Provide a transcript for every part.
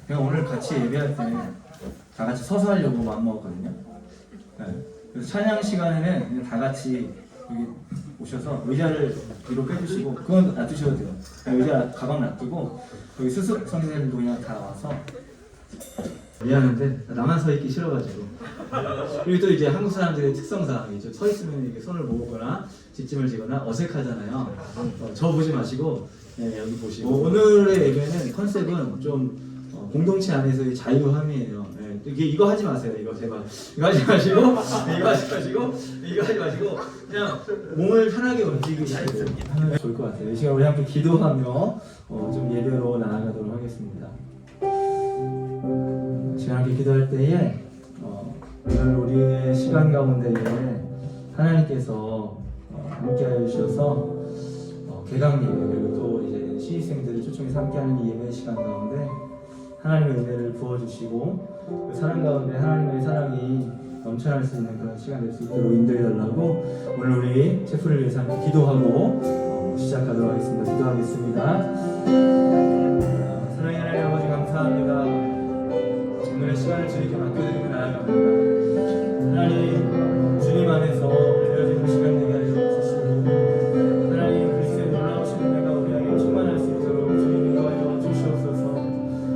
제가 오늘 같이 예배할 때 다 같이 서서 하려고 마음먹었거든요. 네. 그래서 찬양 시간에는 그냥 다 같이 여기 오셔서 의자를 뒤로 빼주시고, 그건 놔두셔도 돼요. 의자 가방 놔두고 여기 수습 선생님도 그냥 다 와서. 미안한데 나만 서 있기 싫어가지고. 그리고 또 이제 한국 사람들의 특성상 이제 서 있으면 이렇게 손을 모으거나 뒷짐을 지거나 어색하잖아요. 저 보지 마시고, 네, 여기 보시고. 오늘의 예배는 컨셉은 좀 공동체 안에서의 자유함이에요. 네, 이거 하지 마세요. 이거 제발. 이거 하지 마시고, 이거 하지 마시고, 이거 하지 마시고, 그냥 몸을 편하게 움직이시고 하면 좋을 것 같아요. 이 시간 우리 함께 기도하며 좀 예배로 나아가도록 하겠습니다. 시간 함께 기도할 때에 오늘 우리의 시간 가운데에 하나님께서 함께하여 주셔서 개강 예배, 그리고 또 이제 시위생들을 초청해서 함께하는 이 예배 시간 가운데 하나님의 은혜를 부어주시고 그 사랑 가운데 하나님의 사랑이 넘쳐날 수 있는 그런 시간 될 수 있도록 인도해달라고 오늘 우리 체프를 위해서 함께 기도하고 시작하도록 하겠습니다. 기도하겠습니다. 사랑의 하나님 아버지 감사합니다. 오늘의 시간을 주님께 맡겨드리며 나아갑니다. 하나님, 주님 안에서 되어지는 시간 되게 하여 주시고, 하나님 그리스도의 놀라우신 은혜가 우리 안에 충만할 수 있도록 주님 인도하여 주시옵소서.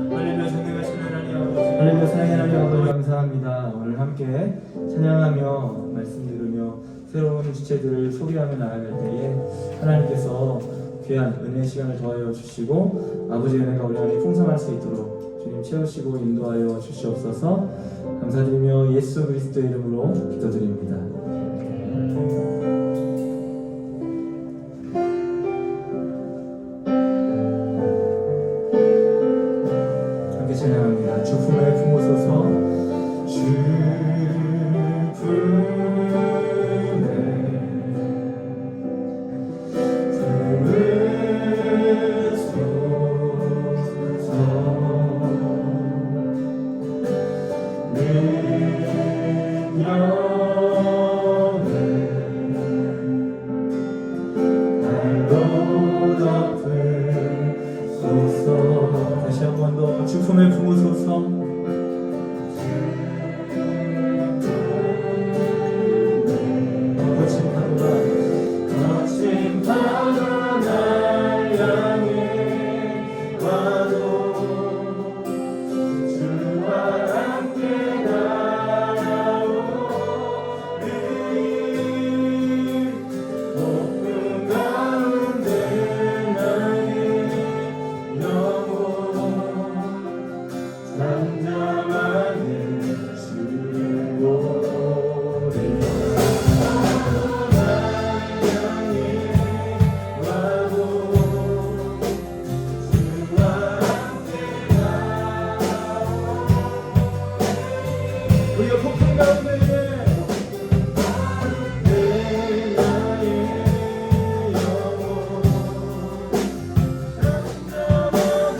할렐루야, 전능하신 하나님 아버지, 할렐루야, 사랑의 하나님 아버지 감사합니다. 오늘 함께 찬양하며 말씀 들으며 새로운 주체들을 소개하며 나아갈 때에 하나님께서 귀한 은혜 시간을 더하여 주시고 아버지의 은혜가 우리 안에 풍성할 수 있도록 주님 채우시고 인도하여 주시옵소서. 감사드리며 예수 그리스도의 이름으로 기도드립니다. 함께 찬양합니다. 주 품에 품으소서. 주 다시 한 번 더 주 품에 품으소서. 거친 파도 날 향해 와도 주와 함께 나오리. 높은 가운데 나의 영혼 잠잠하게 주의 노래. 우리가 폭풍 가운데 내 나의 영혼 잠잠하게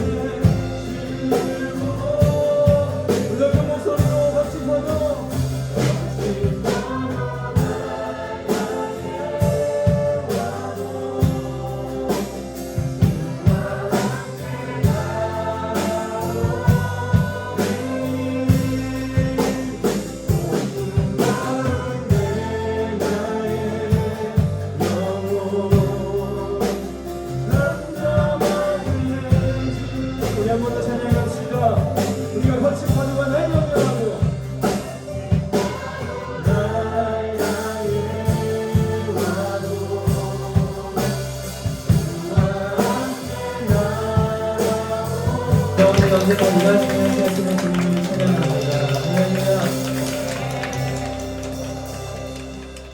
주고 우리 큰 목소리로 같이 부르며 우리 한 번 더 찬양합시다. 우리가 거친 파도가 날 영원하고 날 향해 와도 주와 함께 나오리. 언제나 이 말씀을 하시는 주님을 찬양합니다. 할렐루야.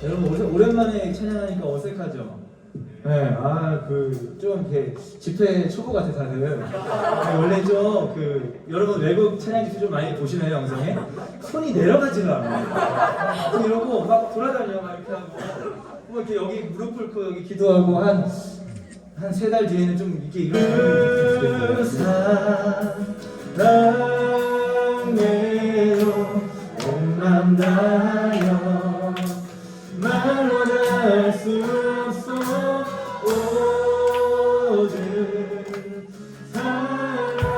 여러분 오랜만에 찬양하니까 어색하죠? 네, 좀 이렇게 집회 초보 같아 다들. 원래 좀 여러분 외국 찬양 집회 좀 많이 보시나요 영상에? 손이 내려가지를 않아요. 이러고 막 돌아다녀 막 이렇게 하고, 뭐 이렇게 여기 무릎 꿇고 여기 기도하고 한 3달 뒤에는 좀 이렇게 이런 사랑해요 온맘 다여 말로 할 수 없어 오직 사랑해요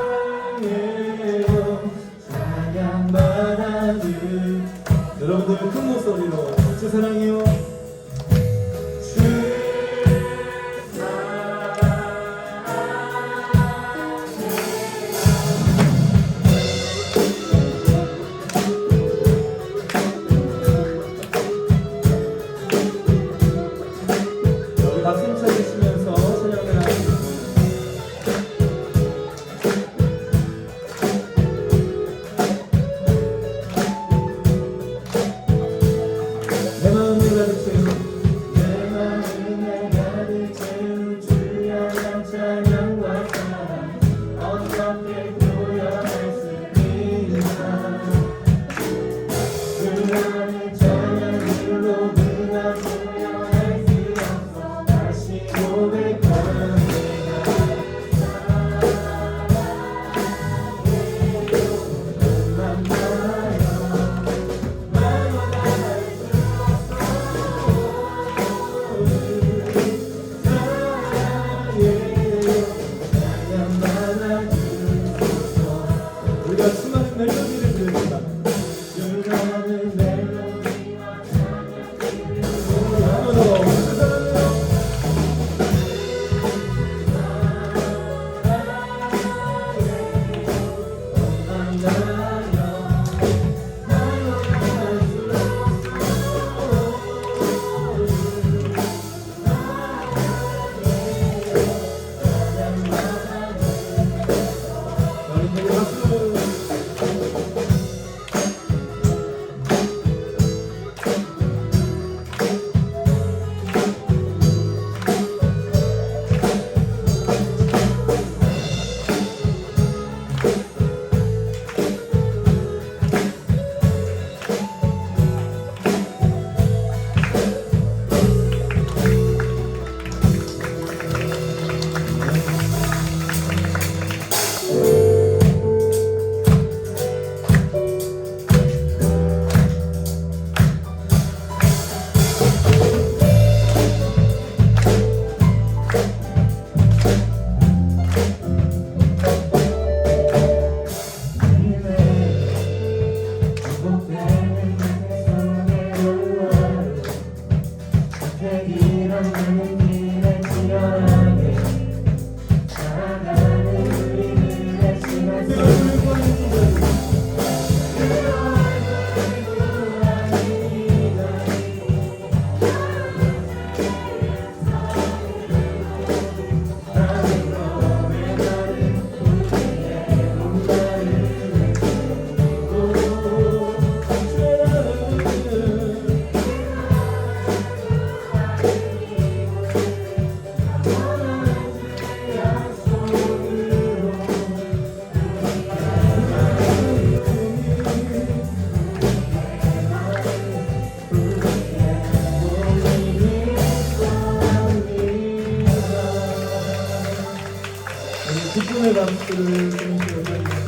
우리 기쁨의 박수를 주님께 올려드립니다.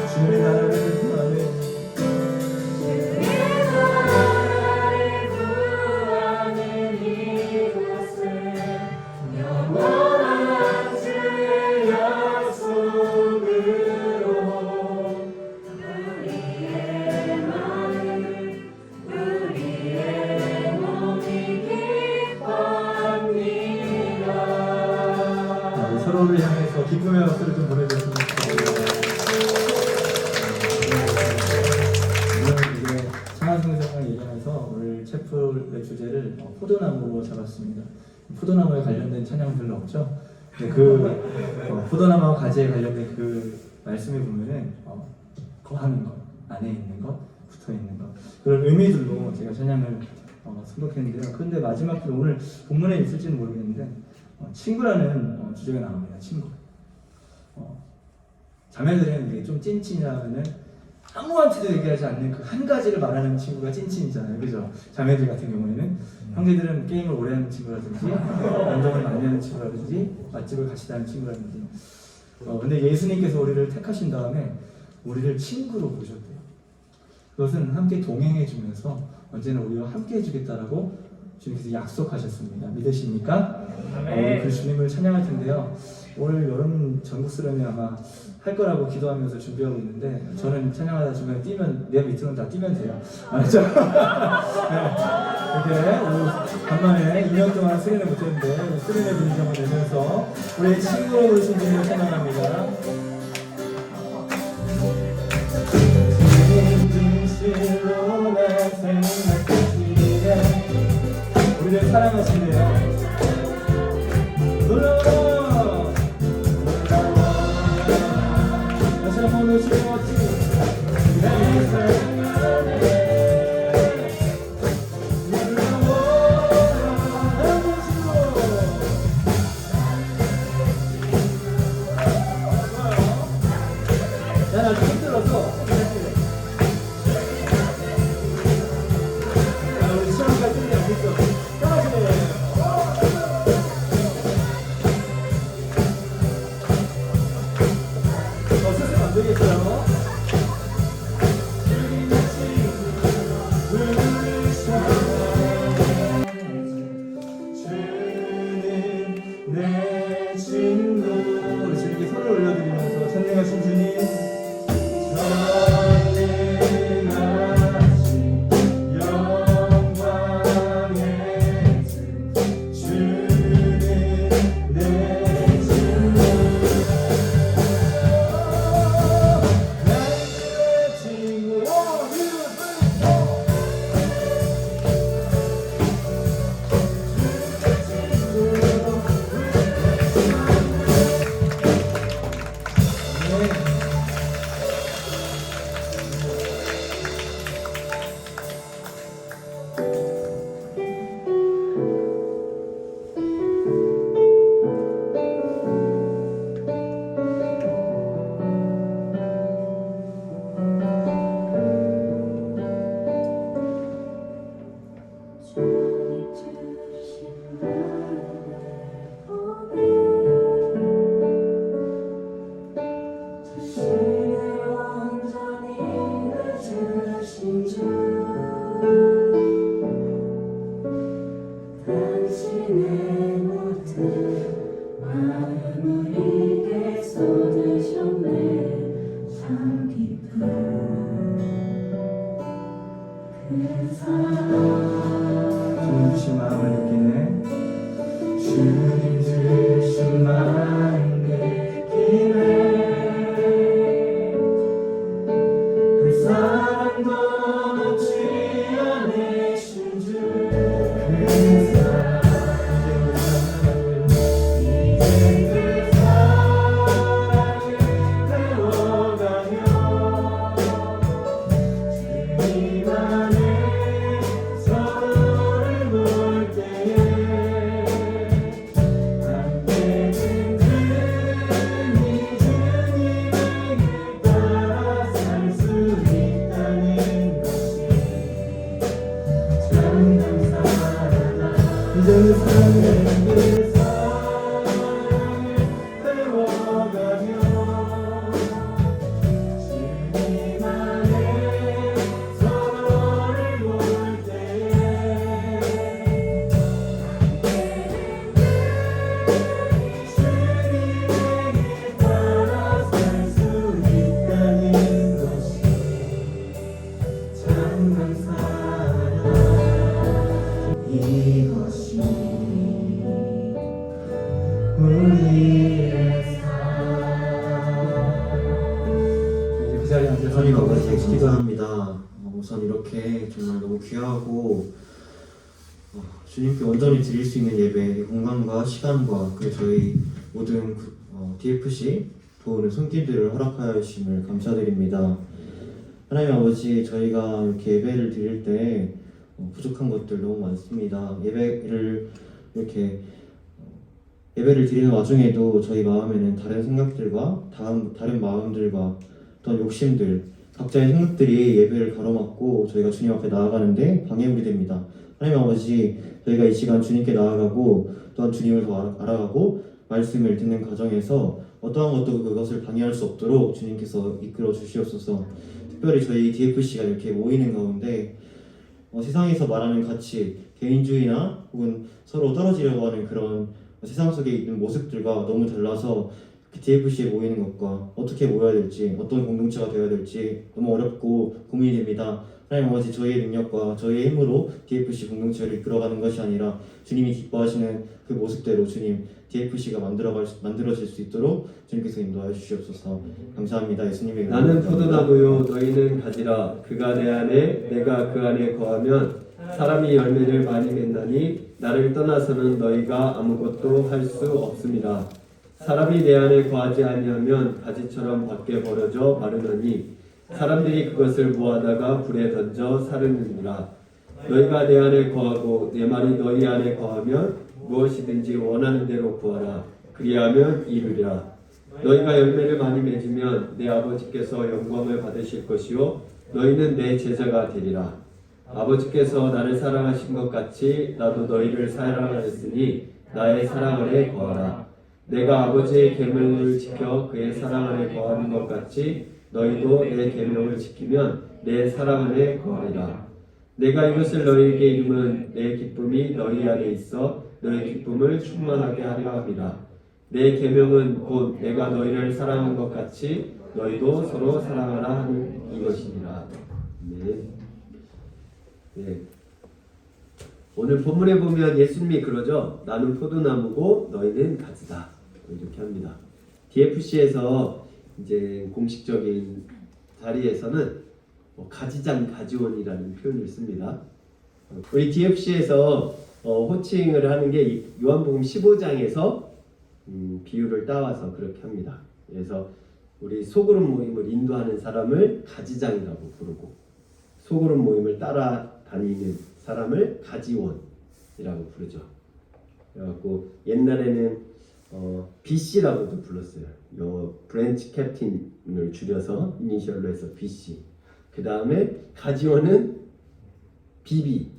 주님의 나라를 서로를 향해서 기쁨의 박수를 좀 보내주셨으면 좋겠습니다. 오늘 이제 창안성경을 얘기하면서 오늘 챕플의 주제를 포도나무로 잡았습니다. 포도나무에 관련된 찬양 별로 없죠? 근데 포도나무와 가지에 관련된 그 말씀에 보면은 거하는 것, 안에 있는 것, 붙어 있는 것 그런 의미들로 제가 찬양을 선곡했는데요. 그런데 마지막 오늘 본문에 있을지는 모르겠는데 친구라는 주제가 나옵니다. 친구. 자매들은 이게 좀 찐친이라면은 아무한테도 얘기하지 않는 그 한 가지를 말하는 친구가 찐친이잖아요. 그죠? 자매들 같은 경우에는 형제들은 게임을 오래 하는 친구라든지 운동을 많이 하는 친구라든지 맛집을 같이 다니는 친구라든지 근데 예수님께서 우리를 택하신 다음에 우리를 친구로 보셨대요. 그것은 함께 동행해 주면서 언제나 우리와 함께 해주겠다라고 주님께서 약속하셨습니다. 믿으십니까? 우리 그 주님을 찬양할 텐데요. 올 여름 전국 수련회 아마 할 거라고 기도하면서 준비하고 있는데 저는 찬양하다 중간에 뛰면 내 밑으로는 다 뛰면 돼요. 알죠? 네. 이렇게 간만에 2년 동안 수련회 못했는데 수련회 분위기를 내면서 우리 친구로 부르신 주님을 찬양합니다. 진실로 나 생각했기에 우리를 사랑하시네요. 놀라워 다시 한번 오시겠지 내 사랑하네 놀라워 하시고 난 아주 힘들어서 우리 시험가 끝이 안 됐어. 주님 주신 마음을 느끼네. 주님 주신 마음을 느끼네. 그 사랑도 놓지 않으신 주. 그 사랑 이제 그 사랑을 배워가며 그 사랑을 배워가며 주님 안에 서로를 볼 때에 주님의 길 따라 살 수 있다는 것이 참 감사하다. 이것이 우리의 삶. 이제 그 자리에 앉아서 하나님 아버지 기도합니다. 우선 이렇게 정말 너무 귀하고 주님께 온전히 드릴 수 있는 예배, 공간과 시간과 그리고 저희 모든 DFC 도우는 손길들을 허락하여 주심을 감사드립니다. 하나님 아버지, 저희가 이렇게 예배를 드릴 때 부족한 것들 너무 많습니다. 예배를 드리는 와중에도 저희 마음에는 다른 생각들과 다른 마음들과 어떤 욕심들, 각자의 생각들이 예배를 가로막고 저희가 주님 앞에 나아가는데 방해물이 됩니다. 하나님 아버지, 저희가 이 시간 주님께 나아가고 또한 주님을 더 알아가고 말씀을 듣는 과정에서 어떠한 것도 그것을 방해할 수 없도록 주님께서 이끌어 주시옵소서. 특별히 저희 DFC가 이렇게 모이는 가운데 세상에서 말하는 가치, 개인주의나 혹은 서로 떨어지려고 하는 그런 세상 속에 있는 모습들과 너무 달라서 DFC에 모이는 것과 어떻게 모여야 될지, 어떤 공동체가 되어야 될지 너무 어렵고 고민이 됩니다. 하나님 아버지, 저희의 능력과 저희의 힘으로 DFC 공동체를 이끌어가는 것이 아니라 주님이 기뻐하시는 그 모습대로 주님 DFC가 만들어질 수 있도록 주님께서 인도하여 주시옵소서. 감사합니다. 예수님의 이름으로 나는 기도합니다. 포도나무요 너희는 가지라. 그가 내 안에 내가 그 안에 거하면 사람이 열매를 많이 맺나니 나를 떠나서는 너희가 아무것도 할 수 없습니다. 사람이 내 안에 거하지 아니하면 가지처럼 밖에 버려져 마르나니 사람들이 그것을 모아다가 불에 던져 사르느니라. 너희가 내 안에 거하고 내 말이 너희 안에 거하면 무엇이든지 원하는 대로 구하라. 그리하면 이루리라. 너희가 열매를 많이 맺으면 내 아버지께서 영광을 받으실 것이요 너희는 내 제자가 되리라. 아버지께서 나를 사랑하신 것 같이 나도 너희를 사랑하였으니 나의 사랑 안에 거하라. 내가 아버지의 계명을 지켜 그의 사랑 안에 거하는 것 같이 너희도 내 계명을 지키면 내 사랑 안에 거하리라. 내가 이것을 너희에게 이름은 내 기쁨이 너희 안에 있어 너희 기쁨을 충만하게 하려 함이라. 내 계명은 곧 내가 너희를 사랑한 것 같이 너희도 서로 사랑하라 하는 이것이니라. 네. 오늘 본문에 보면 예수님이 그러죠. 나는 포도나무고 너희는 가지다. 이렇게 합니다. DFC에서 이제 공식적인 자리에서는 가지장 가지원이라는 표현을 씁니다. 우리 DFC에서 호칭을 하는 게 요한복음 15장에서 비유를 따와서 그렇게 합니다. 그래서 우리 소그룹 모임을 인도하는 사람을 가지장이라고 부르고 소그룹 모임을 따라다니는 사람을 가지원이라고 부르죠. 그래갖고 옛날에는 BC라고도 불렀어요. 요 브랜치 캡틴을 줄여서 이니셜로 해서 BC. 그 다음에 가지원은 BB,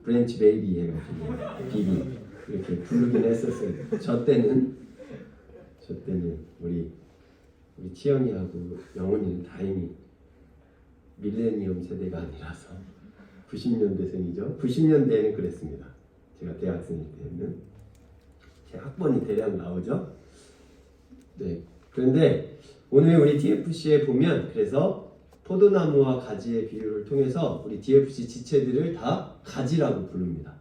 브랜치 베이비 해가지고 BB 이렇게 부르긴 했었어요. 저 때는 우리 치영이하고 영훈이는 다행히 밀레니엄 세대가 아니라서 90년대생이죠. 90년대에는 그랬습니다. 제가 대학생일 때는 제 학번이 대략 나오죠. 네. 그런데 오늘 우리 DFC에 보면 그래서 포도나무와 가지의 비유를 통해서 우리 DFC 지체들을 다 가지라고 부릅니다.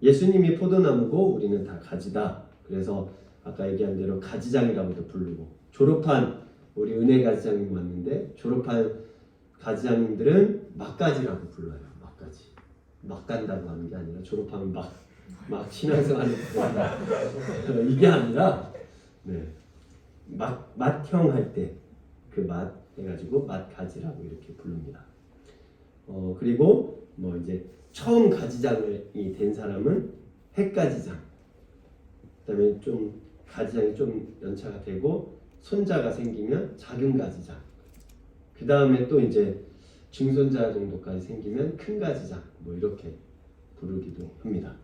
예수님이 포도나무고 우리는 다 가지다. 그래서 아까 얘기한 대로 가지장이라고도 부르고 졸업한 우리 은혜 가지장님 왔는데 졸업한 가지장님들은 막가지라고 불러요. 막가지. 막 간다고 하는 게 아니라 졸업하면 막 신앙생활을 한다. 이게 아니라 맏형 할 때 그 맏 해가지고 맏가지라고 이렇게 부릅니다. 그리고 뭐 이제 처음 가지장이 된 사람은 핵가지장. 그다음에 좀 가지장이 좀 연차가 되고 손자가 생기면 작은 가지장. 그 다음에 또 이제 증손자 정도까지 생기면 큰 가지장. 뭐 이렇게 부르기도 합니다.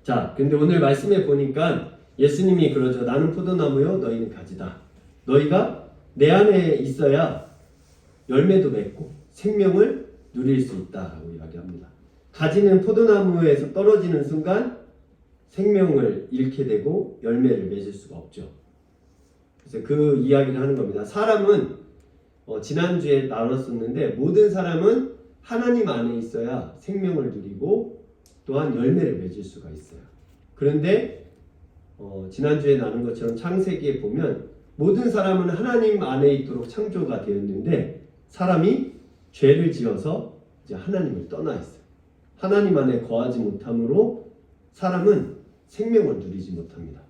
자, 근데 오늘 말씀에 보니까 예수님이 그러죠. 나는 포도나무요, 너희는 가지다. 너희가 내 안에 있어야 열매도 맺고 생명을 누릴 수 있다라고 이야기합니다. 가지는 포도나무에서 떨어지는 순간 생명을 잃게 되고 열매를 맺을 수가 없죠. 그래서 그 이야기를 하는 겁니다. 사람은 지난주에 나눴었는데 모든 사람은 하나님 안에 있어야 생명을 누리고 또한 열매를 맺을 수가 있어요. 그런데 지난주에 나눈 것처럼 창세기에 보면 모든 사람은 하나님 안에 있도록 창조가 되었는데 사람이 죄를 지어서 이제 하나님을 떠나 있어요. 하나님 안에 거하지 못함으로 사람은 생명을 누리지 못합니다.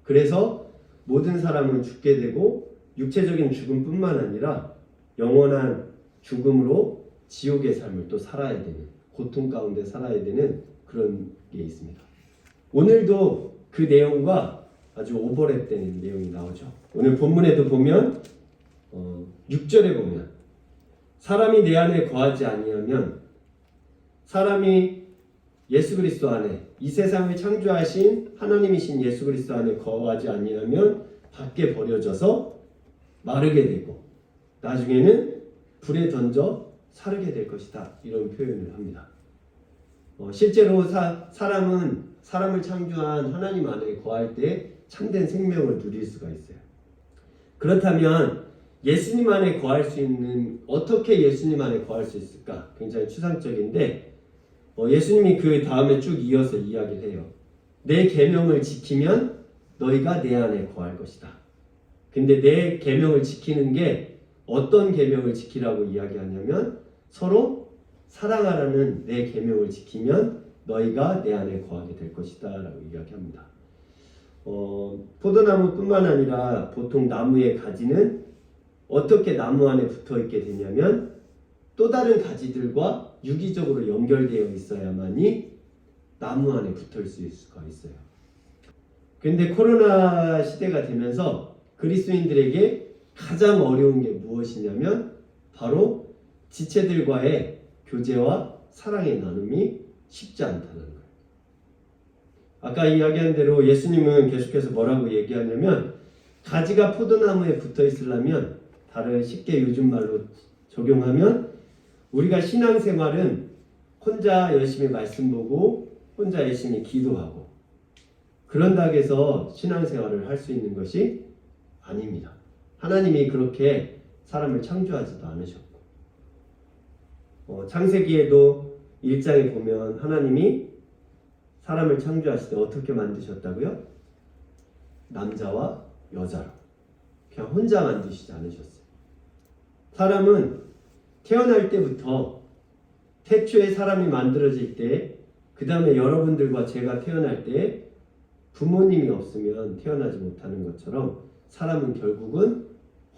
그래서 모든 사람은 죽게 되고 육체적인 죽음뿐만 아니라 영원한 죽음으로 지옥의 삶을 또 살아야 되는, 고통 가운데 살아야 되는 그런 게 있습니다. 오늘도 그 내용과 아주 오버랩되는 내용이 나오죠. 오늘 본문에도 보면 6절에 보면 사람이 내 안에 거하지 아니하면, 사람이 예수 그리스도 안에, 이 세상을 창조하신 하나님이신 예수 그리스도 안에 거하지 아니하면 밖에 버려져서 마르게 되고 나중에는 불에 던져 사르게 될 것이다, 이런 표현을 합니다. 실제로 사람을 창조한 하나님 안에 거할 때 참된 생명을 누릴 수가 있어요. 그렇다면 예수님 안에 거할 수 있는, 어떻게 예수님 안에 거할 수 있을까? 굉장히 추상적인데 예수님이 그 다음에 쭉 이어서 이야기를 해요. 내 계명을 지키면 너희가 내 안에 거할 것이다. 근데 내 계명을 지키는 게 어떤 계명을 지키라고 이야기하냐면 서로 사랑하라는 내 계명을 지키면 너희가 내 안에 거하게 될 것이다 라고 이야기합니다. 포도나무뿐만 아니라 보통 나무의 가지는 어떻게 나무 안에 붙어 있게 되냐면 또 다른 가지들과 유기적으로 연결되어 있어야만이 나무 안에 붙어 있을 수가 있어요. 그런데 코로나 시대가 되면서 그리스도인들에게 가장 어려운 게 무엇이냐면 바로 지체들과의 교제와 사랑의 나눔이 쉽지 않다는 거예요. 아까 이야기한 대로 예수님은 계속해서 뭐라고 얘기하냐면 가지가 포도나무에 붙어 있으려면, 다른 쉽게 요즘 말로 적용하면 우리가 신앙생활은 혼자 열심히 말씀 보고 혼자 열심히 기도하고 그런다고 해서 신앙생활을 할 수 있는 것이 아닙니다. 하나님이 그렇게 사람을 창조하지도 않으셨고 창세기에도 1장에 보면 하나님이 사람을 창조하실 때 어떻게 만드셨다고요? 남자와 여자로. 그냥 혼자 만드시지 않으셨어요. 사람은 태어날 때부터, 태초에 사람이 만들어질 때, 그 다음에 여러분들과 제가 태어날 때 부모님이 없으면 태어나지 못하는 것처럼 사람은 결국은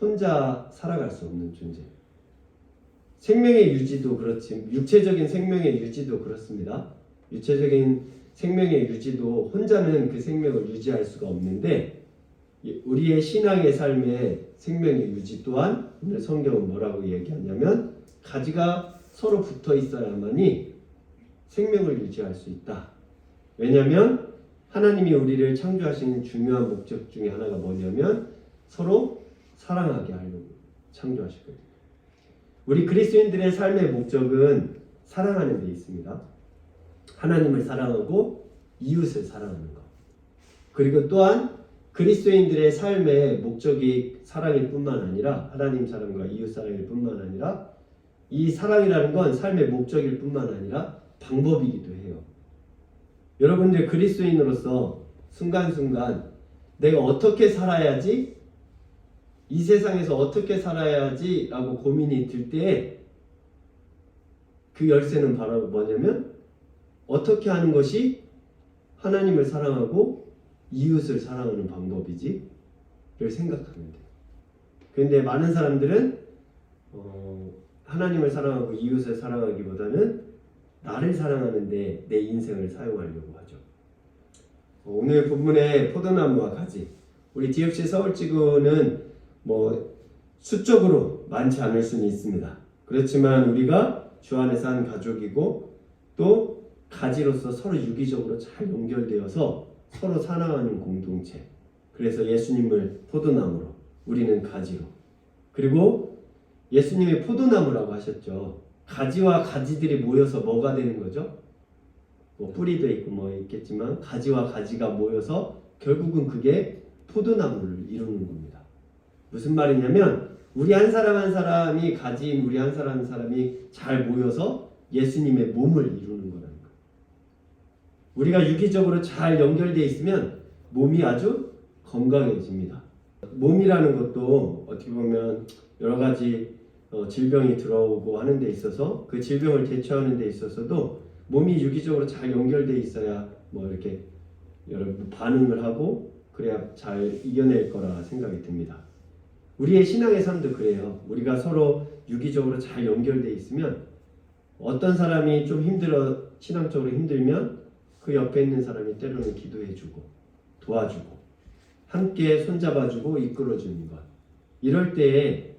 혼자 살아갈 수 없는 존재예요. 생명의 유지도 그렇지, 육체적인 생명의 유지도 그렇습니다. 육체적인 생명의 유지도 혼자는 그 생명을 유지할 수가 없는데 우리의 신앙의 삶의 생명의 유지 또한 오늘 성경은 뭐라고 얘기하냐면 가지가 서로 붙어 있어야만이 생명을 유지할 수 있다. 왜냐하면 하나님이 우리를 창조하신 중요한 목적 중에 하나가 뭐냐면 서로 사랑하게 하려고 창조하셨거든요. 우리 그리스도인들의 삶의 목적은 사랑하는 데 있습니다. 하나님을 사랑하고 이웃을 사랑하는 것. 그리고 또한 그리스도인들의 삶의 목적이 사랑일 뿐만 아니라 하나님 사랑과 이웃 사랑일 뿐만 아니라 이 사랑이라는 건 삶의 목적일 뿐만 아니라 방법이기도 해요. 여러분들 그리스도인으로서 순간순간 내가 어떻게 살아야지, 이 세상에서 어떻게 살아야지 라고 고민이 들 때 그 열쇠는 바로 뭐냐면 어떻게 하는 것이 하나님을 사랑하고 이웃을 사랑하는 방법이지를 생각하면 돼요. 그런데 많은 사람들은 하나님을 사랑하고 이웃을 사랑하기보다는 나를 사랑하는데 내 인생을 사용하려고 하죠. 오늘 본문의 포도나무와 가지, 우리 DFC 서울지구는 뭐 수적으로 많지 않을 수는 있습니다. 그렇지만 우리가 주 안에서 한 가족이고 또 가지로서 서로 유기적으로 잘 연결되어서 서로 사랑하는 공동체. 그래서 예수님을 포도나무로, 우리는 가지로. 그리고 예수님이 포도나무라고 하셨죠. 가지와 가지들이 모여서 뭐가 되는 거죠? 뭐 뿌리도 있고 뭐 있겠지만 가지와 가지가 모여서 결국은 그게 포도나무를 이루는 겁니다. 무슨 말이냐면 우리 한 사람 한 사람이 가지인 우리 한 사람 한 사람이 잘 모여서 예수님의 몸을 이루는 거라는 거예요. 우리가 유기적으로 잘 연결되어 있으면 몸이 아주 건강해집니다. 몸이라는 것도 어떻게 보면 여러 가지 질병이 들어오고 하는 데 있어서 그 질병을 대처하는 데 있어서도 몸이 유기적으로 잘 연결되어 있어야 뭐 이렇게 여러 반응을 하고 그래야 잘 이겨낼 거라 생각이 듭니다. 우리의 신앙의 삶도 그래요. 우리가 서로 유기적으로 잘 연결되어 있으면 어떤 사람이 좀 신앙적으로 힘들면 그 옆에 있는 사람이 때로는 기도해주고 도와주고 함께 손잡아주고 이끌어주는 것. 이럴 때에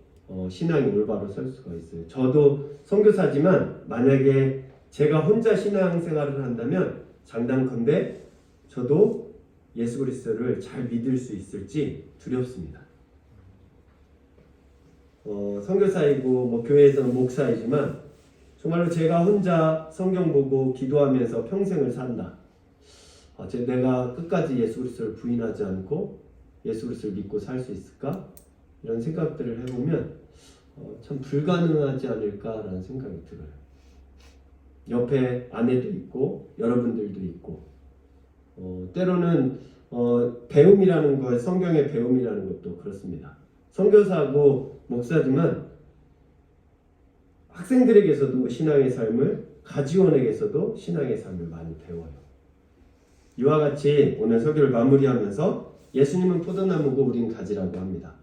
신앙이 올바로 설 수가 있어요. 저도 선교사지만 만약에 제가 혼자 신앙생활을 한다면 장담컨대 저도 예수 그리스도를 잘 믿을 수 있을지 두렵습니다. 선교사이고 뭐 교회에서는 목사이지만 정말로 제가 혼자 성경 보고 기도하면서 평생을 산다. 내가 끝까지 예수 그리스도를 부인하지 않고 예수 그리스도를 믿고 살 수 있을까? 이런 생각들을 해보면 참 불가능하지 않을까라는 생각이 들어요. 옆에 아내도 있고 여러분들도 있고 때로는 배움이라는 거, 성경의 배움이라는 것도 그렇습니다. 선교사고 목사지만 학생들에게서도 신앙의 삶을, 가지원에게서도 신앙의 삶을 많이 배워요. 이와 같이 오늘 설교를 마무리하면서 예수님은 포도나무고 우린 가지라고 합니다.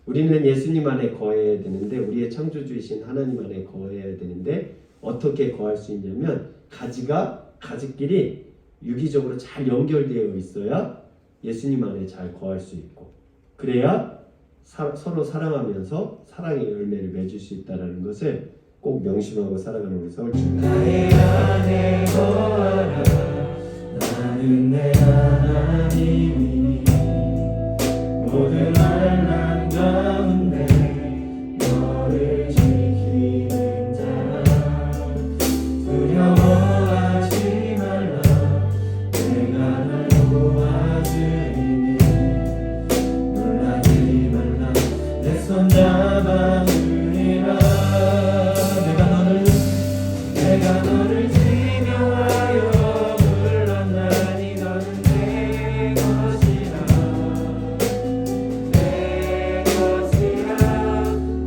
우리는 예수님 안에 거해야 되는데, 우리의 창조주이신 하나님 안에 거해야 되는데 어떻게 거할 수 있냐면 가지가 가지끼리 유기적으로 잘 연결되어 있어야 예수님 안에 잘 거할 수 있고, 그래야 서로 사랑하면서 사랑의 열매를 맺을 수 있다는 것을 꼭 명심하고 살아가는 우리 서울주입니다. 나의 안에 거하라. 나는 내 하나님이니 모든 만난 가운데 너를 지키는 자라. 두려워하지 말라. 내가 널 도와주리니 놀라지 말라. 내 손 잡아주리라. 내가 너를 지명하여 불렀나니 너는 내 것이라. 내 것이라.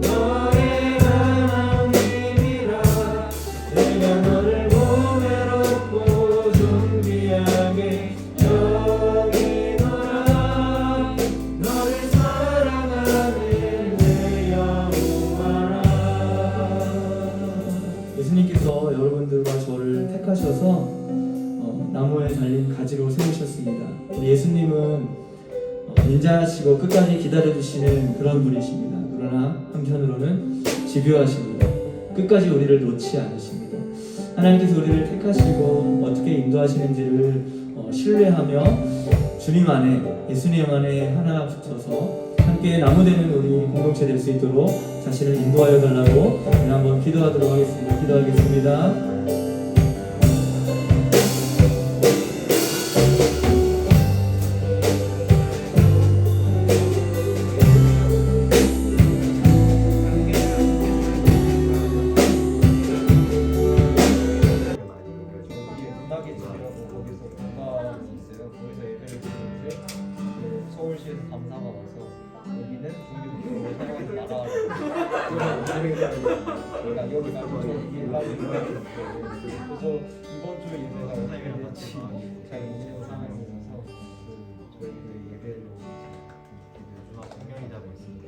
너의 하나님이라. 내가 너를 보배롭고 존귀하게 여기노라. 너를 사랑하는 내 여호와라. 예수님께서 여러분들과 저를 택하셔서 나무에 달린 가지로 세우셨습니다. 우리 예수님은 인자하시고 끝까지 기다려주시는 그런 분이십니다. 그러나 한편으로는 집요하십니다. 끝까지 우리를 놓지 않으십니다. 하나님께서 우리를 택하시고 어떻게 인도하시는지를 신뢰하며 주님 안에, 예수님 안에 하나 붙어서 함께 나무되는 우리 공동체 될 수 있도록 자신을 인도하여 달라고 한번 기도하도록 하겠습니다. 기도하겠습니다. 문학의 집이라고 거기서 문학이 있어요. 거기서 예배를 드리는데 서울시에서 감사가 와서 여기는 종교국으로 사용하는 나라. 그러니까 여기가 그래서 이번 주 예배가 선생님이랑 같이 잘 모시는 상황이라서 저희 예배로 공연이 되고 있습니다.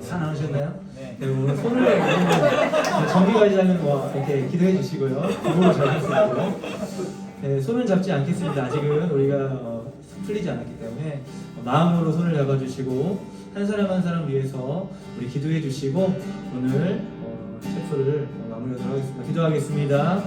다 나오셨나요? 네. 네, 오늘 손을 내밀면 정기가 시작은 이렇게 기도해 주시고요. 기도를 잘 했습니다. 네, 손은 잡지 않겠습니다. 아직은 우리가 풀리지 않았기 때문에 마음으로 손을 잡아주시고 한 사람 한 사람 위해서 우리 기도해 주시고 오늘 체프를 마무리하도록 하겠습니다. 기도하겠습니다.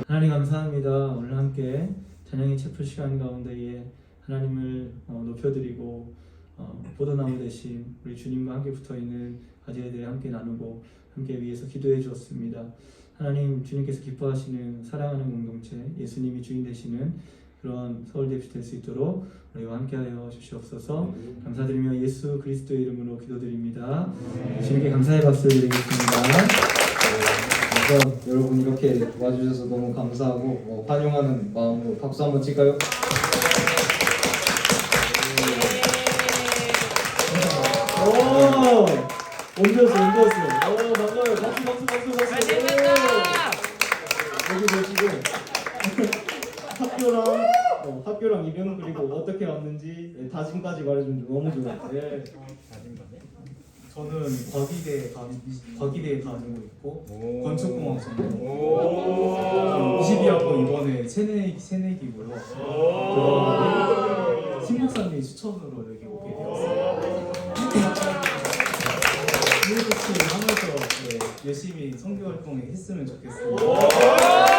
하나님 감사합니다. 오늘 함께 찬양의 채플 시간 가운데에 하나님을 높여드리고 포도나무 대신 우리 주님과 함께 붙어있는 과제에 대해 함께 나누고 함께 위해서 기도해 주었습니다. 하나님 주님께서 기뻐하시는 사랑하는 공동체 예수님이 주인 되시는 그런 서울대입시 될 수 있도록 우리와 함께하여 주시옵소서. 감사드리며 예수 그리스도의 이름으로 기도드립니다. 주님께 감사의 박수 드리겠습니다. 우선 여러분 이렇게 와주셔서 너무 감사하고 환영하는 마음으로 박수 한번 칠까요? 오! 옮겼어. 반가워요. 박수. 여기 보시고 학교랑 이병 그리고 어떻게 왔는지 다짐까지 말해주면 너무 좋아요. 네. 저는 과기대에 다니고 있고 건축공학 전공 22학번 이번에 새내기고요. 그다음에 신목사님 추천으로 여기 오게 되었어요. 하면서 열심히 선교 활동을 했으면 좋겠습니다.